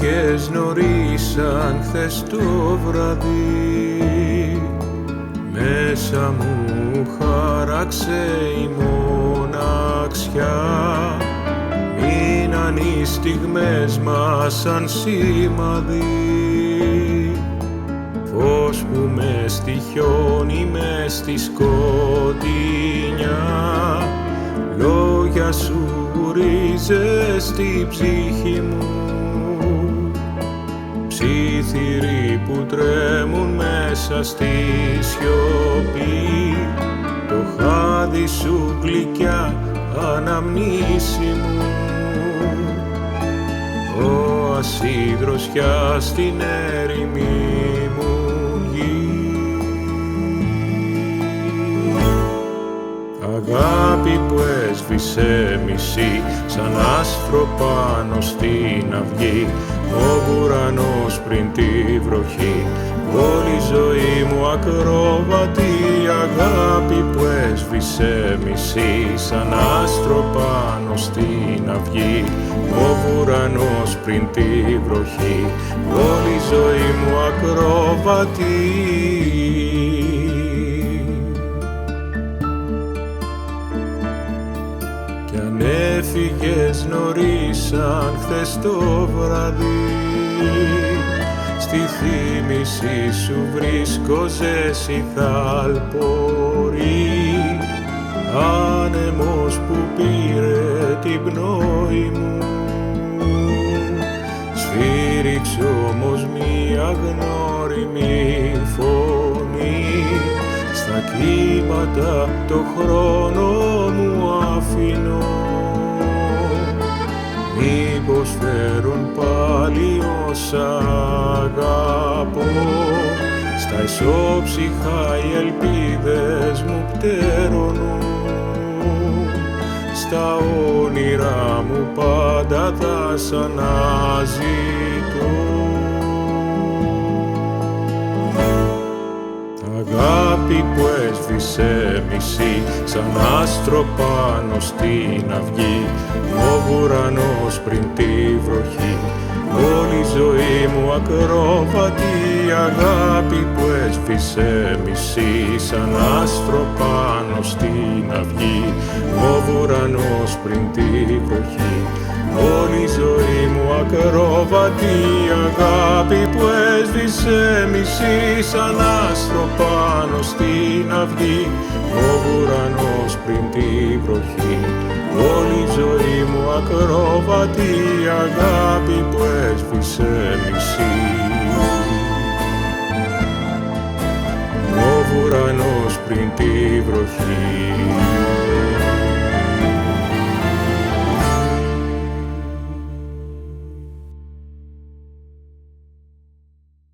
Έφυγες νωρίς σαν χθες το βράδυ, μέσα μου χάραξε η μοναξιά. Μείναν οι στιγμές μας σαν σημαδί, φως που με στοιχιώνει μες στη σκοτεινιά. Λόγια σου ρίζες στη ψυχή μου, ψήθυροι που τρέμουν μέσα στη σιωπή. Το χάδι σου γλυκιά αναμνήση μου, όαση δροσιά στην έρημη μου γη. Αγάπη που έσβησε μισή σαν άστρο πάνω στην αυγή, ο ουρανός πριν τη βροχή, όλη η ζωή μου ακρόβατη. Αγάπη που έσβησε μισή σαν άστρο πάνω στην αυγή, ο ουρανός πριν τη βροχή, όλη η ζωή μου ακρόβατη. Κι αν έφυγες νωρίς σαν χθες το βράδυ, στη θύμηση σου βρίσκω ζέση θαλπορή. Άνεμος που πήρε την πνοή μου, σφύριξε όμως μία γνώριμη φωνή. Στα κύματα το χρόνο μου αφήνω, μήπως φέρουν πάλι όσα αγαπώ. Στα ισόψυχα οι ελπίδες μου πτερώνουν, στα όνειρά μου πάντα θα σ' αναζητώ. Αγάπη που έσβησε μισή σαν άστρο πάνω στην αυγή, ο ουρανός πριν τη βροχή, όλη η ζωή μου ακρόβατη. Αγάπη που έσβησε μισή σαν άστρο πάνω στην αυγή, ο ουρανός πριν τη βροχή, όλη η ζωή μου ακρόβατη. Αγάπη που έσβησε μισή σαν άστρο πάνω στην αυγή, ο ουρανός πριν τη βροχή, όλη η ζωή μου ακρόβατη. Αγάπη που έσβησε μισή, ο ουρανός πριν τη βροχή.